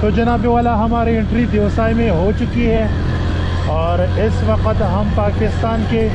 تو جناب والا ہماری انٹری دیوسائی میں ہو چکی ہے اور اس وقت ہم پاکستان کے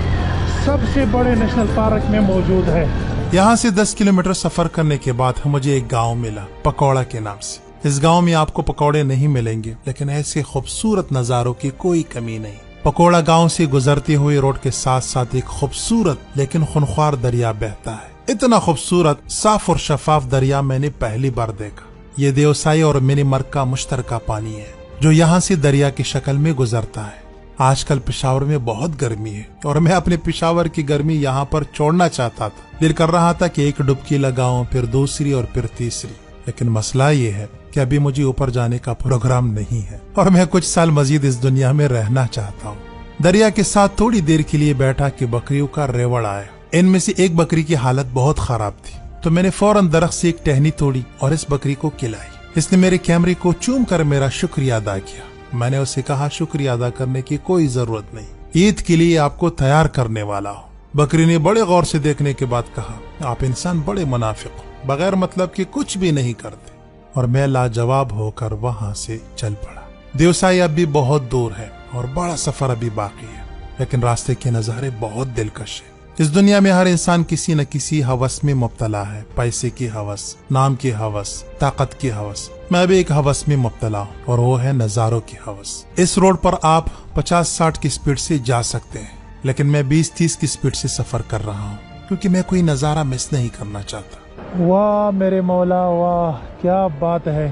سب سے بڑے نیشنل پارک میں موجود ہے۔ یہاں سے 10 کلومیٹر سفر کرنے کے بعد مجھے ایک گاؤں ملا پکوڑا کے نام سے۔ اس گاؤں میں آپ کو پکوڑے نہیں ملیں گے، لیکن ایسے خوبصورت نظاروں کی کوئی کمی نہیں۔ پکوڑا گاؤں سے گزرتے ہوئے روڈ کے ساتھ ساتھ ایک خوبصورت لیکن خونخوار دریا بہتا ہے۔ اتنا خوبصورت صاف اور شفاف دریا میں نے پہلی بار دیکھا۔ یہ دیوسائی اور منی مرگ کا مشترکہ پانی ہے جو یہاں سے دریا کی شکل میں گزرتا ہے۔ آج کل پشاور میں بہت گرمی ہے اور میں اپنے پشاور کی گرمی یہاں پر چھوڑنا چاہتا تھا۔ دل کر رہا تھا کہ ایک ڈبکی لگاؤں، پھر دوسری اور پھر تیسری، لیکن مسئلہ یہ ہے کہ ابھی مجھے اوپر جانے کا پروگرام نہیں ہے اور میں کچھ سال مزید اس دنیا میں رہنا چاہتا ہوں۔ دریا کے ساتھ تھوڑی دیر کے لیے بیٹھا کہ بکریوں کا ریوڑ آیا۔ ان میں سے ایک بکری کی حالت بہت خراب تھی تو میں نے فوراً درخت سے ایک ٹہنی توڑی اور اس بکری کو کھلائی۔ اس نے میرے کیمرے کو چوم کر میرا شکریہ ادا کیا۔ میں نے اسے کہا شکریہ ادا کرنے کی کوئی ضرورت نہیں، عید کے لیے آپ کو تیار کرنے والا ہوں۔ بکری نے بڑے غور سے دیکھنے کے بعد کہا، آپ انسان بڑے منافق ہو، بغیر مطلب کے کچھ بھی نہیں کرتے، اور میں لاجواب ہو کر وہاں سے چل پڑا۔ دیوسائی اب بھی بہت دور ہے اور بڑا سفر ابھی باقی ہے، لیکن راستے کے نظارے بہت دلکش ہیں۔ اس دنیا میں ہر انسان کسی نہ کسی ہوس میں مبتلا ہے، پیسے کی ہوس، نام کی ہوس، طاقت کی ہوس۔ میں بھی ایک ہوس میں مبتلا ہوں اور وہ ہے نظاروں کی ہوس۔ اس روڈ پر آپ 50-60 کی سپیڈ سے جا سکتے ہیں، لیکن میں 20-30 کی سپیڈ سے سفر کر رہا ہوں کیونکہ میں کوئی نظارہ مس نہیں کرنا چاہتا۔ واہ میرے مولا، واہ کیا بات ہے،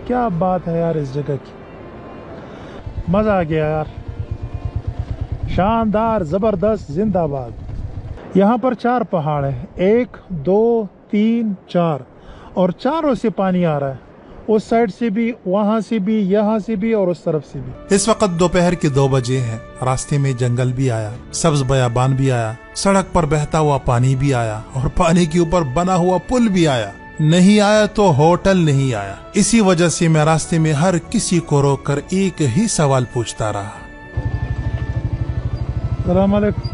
کیا بات ہے یار اس جگہ کی، مزہ آ گیا یار، شاندار، زبردست، زندہ باد۔ یہاں پر 4 پہاڑ ہیں، 1 2 3 4، اور چاروں سے پانی آ رہا ہے، اس سائڈ سے بھی، وہاں سے بھی، یہاں سے بھی اور اس طرف سے بھی۔ اس وقت دوپہر کے 2 بجے ہیں۔ راستے میں جنگل بھی آیا، سبز بیابان بھی آیا، سڑک پر بہتا ہوا پانی بھی آیا اور پانی کے اوپر بنا ہوا پل بھی آیا۔ نہیں آیا تو ہوٹل نہیں آیا۔ اسی وجہ سے میں راستے میں ہر کسی کو روک کر ایک ہی سوال پوچھتا رہا۔ السلام علیکم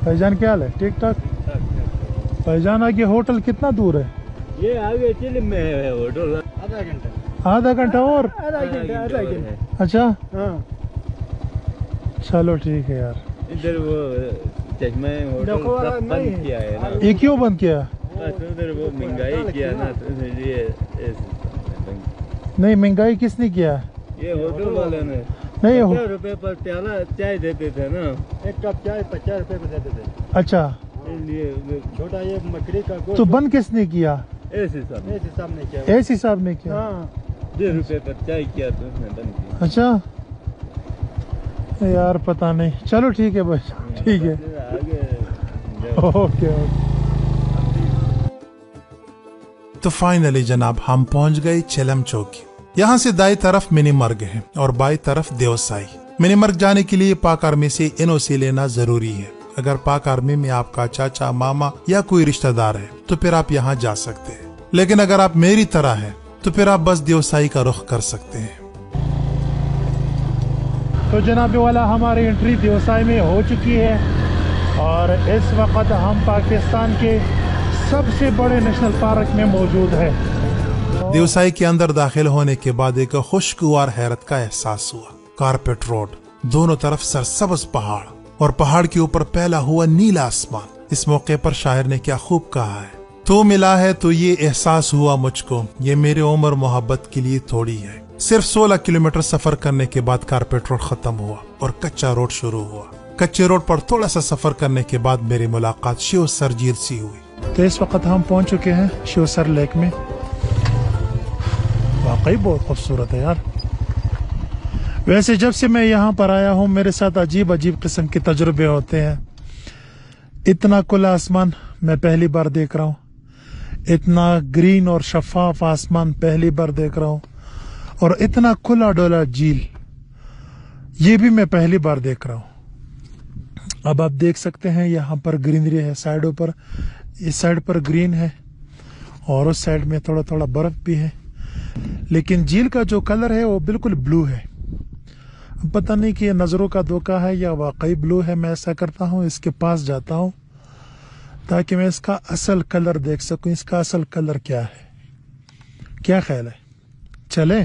بھائی جان، کیا حال ہے؟ ٹھیک ٹھاک بھائی جان۔ آگے ہوٹل کتنا دور ہے؟ یہ آگے چلے میں ہے ہوٹل، آدھا گھنٹہ اور؟ اچھا ہاں، چلو ٹھیک ہے یار۔ ادھر وہ چشمہ ہوٹل بند کیا ہے نا، یہ کیوں بند کیا؟ ادھر وہ مہنگائی کیا نا، تو اس لیے نہیں، مہنگائی کس نے کیا؟ یہ ہوٹل والے نے نہیں 50 روپے پر پیالہ چائے دیتے تھے نا، ایک کپ چائے 50 روپے پر دیتے تھے۔ اچھا، اس لیے چھوٹا یہ مکڑی کا گوشت تو بند کس نے کیا؟ ایسے صاحب نے کیا، ایسی صاحب نے کیا؟ ہاں 10 روپے پر چائے کیا تو اس نے بند کیا۔ اچھا یار پتہ نہیں، چلو ٹھیک ہے بھائی، ٹھیک ہے، اوکے اوکے۔ تو فائنلی جناب ہم پہنچ گئے چیلم چوکی۔ یہاں سے دائیں طرف منی مرگ ہے اور بائیں طرف دیوسائی۔ منی مرگ جانے کے لیے پاک آرمی سے NOC لینا ضروری ہے۔ اگر پاک آرمی میں آپ کا چاچا، ماما یا کوئی رشتہ دار ہے تو پھر آپ یہاں جا سکتے ہیں، لیکن اگر آپ میری طرح ہے تو پھر آپ بس دیوسائی کا رخ کر سکتے ہیں۔ تو جناب والا ہماری انٹری دیوسائی میں ہو چکی ہے اور اس وقت ہم پاکستان کے سب سے بڑے نیشنل پارک میں موجود ہے۔ دیوسائی کے اندر داخل ہونے کے بعد ایک خوشگوار حیرت کا احساس ہوا۔ کارپیٹ روڈ، دونوں طرف سرسبز پہاڑ اور پہاڑ کے اوپر پھیلا ہوا نیلا آسمان۔ اس موقع پر شاعر نے کیا خوب کہا ہے، تو ملا ہے تو یہ احساس ہوا مجھ کو، یہ میرے عمر محبت کے لیے تھوڑی ہے۔ صرف 16 کلومیٹر سفر کرنے کے بعد کارپیٹ روڈ ختم ہوا اور کچا روڈ شروع ہوا۔ کچے روڈ پر تھوڑا سا سفر کرنے کے بعد میری ملاقات شیو سر جھیل سے ہوئی۔ تو اس وقت ہم پہنچ چکے ہیں شیو سر لیک میں، واقعی بہت خوبصورت ہے یار۔ ویسے جب سے میں یہاں پر آیا ہوں میرے ساتھ عجیب قسم کے تجربے ہوتے ہیں۔ اتنا کھلا آسمان میں پہلی بار دیکھ رہا ہوں، اتنا گرین اور شفاف آسمان پہلی بار دیکھ رہا ہوں، اور اتنا کھلا ڈولا جھیل یہ بھی میں پہلی بار دیکھ رہا ہوں۔ اب آپ دیکھ سکتے ہیں یہاں پر گرینری ہے سائڈوں پر، اس سائڈ پر گرین ہے اور اس سائڈ میں تھوڑا تھوڑا برف بھی ہے، لیکن جھیل کا جو کلر ہے وہ بالکل بلو ہے۔ پتہ نہیں کہ یہ نظروں کا دھوکہ ہے یا واقعی بلو ہے۔ میں ایسا کرتا ہوں، اس کے پاس جاتا ہوں تاکہ میں اس کا اصل کلر دیکھ سکوں، اس کا اصل کلر کیا ہے۔ کیا خیال ہے؟ چلیں۔